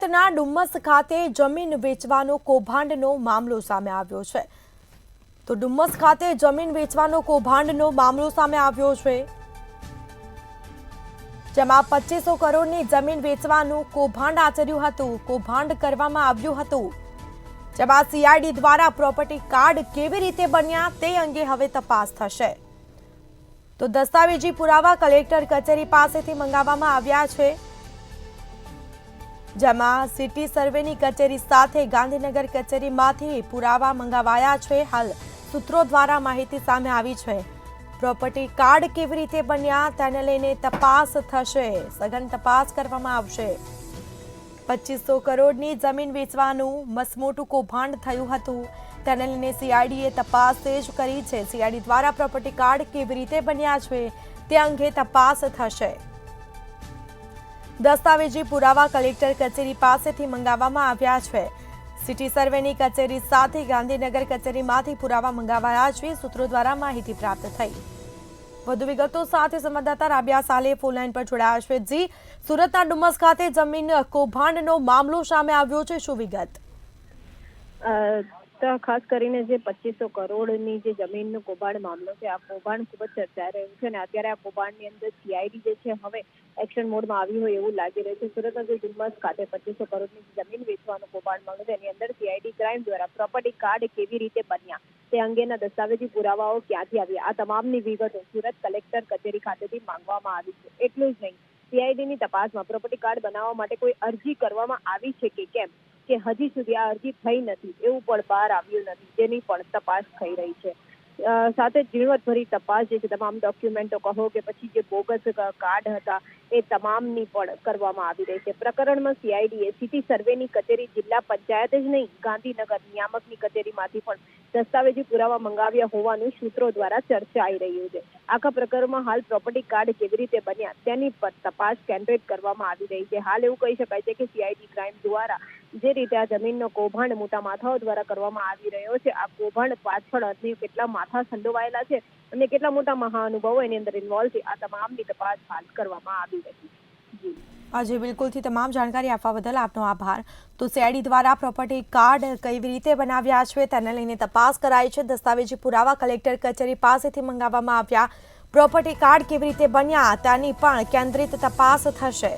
સુરતના ડુમ્મસ ખાતે જમીન વેચવાનો કૌભાંડનો મામલો સામે આવ્યો છે। તો ડુમ્મસ ખાતે જમીન વેચવાનો કૌભાંડનો મામલો સામે આવ્યો છે, જેમાં 2500 કરોડની જમીન વેચવાનું કૌભાંડ આચર્યું હતું, કૌભાંડ કરવામાં આવ્યું હતું, જેમાં સીઆઈડી દ્વારા પ્રોપર્ટી કાર્ડ કેવી રીતે બન્યા તે અંગે હવે તપાસ થશે। તો દસ્તાવેજી પુરાવા કલેક્ટર કચેરી પાસેથી મંગાવવામાં આવ્યા છે, જેમાં સિટી સર્વેની કચેરી સાથે ગાંધીનગર કચેરીમાંથી પુરાવા મંગાવાયા છે। હાલ સૂત્રો દ્વારા માહિતી સામે આવી છે। પ્રોપર્ટી કાર્ડ કેવી રીતે બન્યા તેને લઈને તપાસ થશે, સઘન તપાસ કરવામાં આવશે। 2500 કરોડની જમીન વેચવાનું મસમોટું કૌભાંડ થયું હતું, તેને લઈને સીઆઈડીએ તપાસ તેજ કરી છે। સીઆઈડી દ્વારા પ્રોપર્ટી કાર્ડ કેવી રીતે બન્યા છે તે અંગે તપાસ થશે। દસ્તાવેજી પુરાવા કલેક્ટર કચેરી પાસેથી મંગાવવામાં આવ્યા છે। સિટી સર્વેની કચેરી સાથે ગાંધીનગર કચેરીમાંથી પુરાવા મંગાવાયા છે, સૂત્રો દ્વારા માહિતી પ્રાપ્ત થઈ। વધુ વિગતો સાથે સંવાદદાતા રાબિયા સાલે ફોન લાઈન પર જોડાયા છે। જી, સુરતના ડુમ્મસ ખાતે જમીન કૌભાંડનો મામલો સામે આવ્યો છે, શું વિગત? તો ખાસ કરીને જે 2500 કરોડની જે જમીનનો કૌભાંડ મામલો છે, આ કૌભાંડ ખૂબ જ ચર્ચાઈ રહ્યું છે અને અત્યારે આ કૌભાંડની અંદર સીઆઈડી જે છે હવે એક્શન મોડમાં આવી હોય એવું લાગી રહ્યું છે। સુરતના જે ડુમ્મસ ખાતે 2500 કરોડની જમીન વેચવાનું કૌભાંડ મામલો છે, એની અંદર સીઆઈડી ક્રાઇમ દ્વારા પ્રોપર્ટી કાર્ડ કેવી રીતે બન્યા તે અંગેના દસ્તાવેજી પુરાવાઓ ક્યાંથી આવ્યા, આ તમામની વિગતો સુરત કલેક્ટર કચેરી ખાતેથી માંગવામાં આવી છે। એટલું જ નહીં, સીઆઈડીની તપાસમાં પ્રોપર્ટી કાર્ડ બનાવવા માટે કોઈ અરજી કરવામાં આવી છે કે કેમ, કે હજી સુધી આ અરજી થઈ નથી એવું પણ બહાર આવ્યું નથી, જેની પણ તપાસ થઈ રહી છે। સાથે ઝીણવટભરી તપાસ જે છે, તમામ ડોક્યુમેન્ટો કહો કે પછી જે બોગસ કાર્ડ હતા એ તમામની પણ કરવામાં આવી રહી છે। પ્રકરણમાં સીઆઈડીએ સિટી સર્વેની કચેરી, જિલ્લા પંચાયત જ નહીં ગાંધીનગર નિયામકની કચેરીમાંથી પણ દસ્તાવેજી પુરાવા મંગાવ્યા હોવાનું સૂત્રો દ્વારા ચર્ચાઈ રહ્યું છે। આખા પ્રકરણમાં હાલ પ્રોપર્ટી કાર્ડ કેવી રીતે બન્યા તેની પર તપાસ કેન્દ્રિત કરવામાં આવી રહી છે। હાલ એવું કહી શકાય છે કે સીઆઈડી ક્રાઇમ દ્વારા જે રીતે આ જમીનનો કૌભાંડ મોટા માથાઓ દ્વારા કરવામાં આવી રહ્યો છે, આ કૌભાંડ પાછળ કેટલા માથા સંડોવાયેલા છે અને કેટલા મોટા મહાનુભાવો એની અંદર ઇન્વોલ્વ છે, આ તમામની તપાસ હાલ કરવામાં આવી રહી છે। જી બિલકુલથી તમામ જાણકારી આપવા બદલ આપનો આભાર। તો સીઆઈડી દ્વારા પ્રોપર્ટી કાર્ડ કેવી રીતે બનાવ્યા છે તેને લઈને તપાસ કરાઈ છે। દસ્તાવેજી પુરાવા કલેક્ટર કચેરી પાસેથી મંગાવવામાં આવ્યા, પ્રોપર્ટી કાર્ડ કેવી રીતે બન્યા તેની પણ કેન્દ્રિત તપાસ થશે।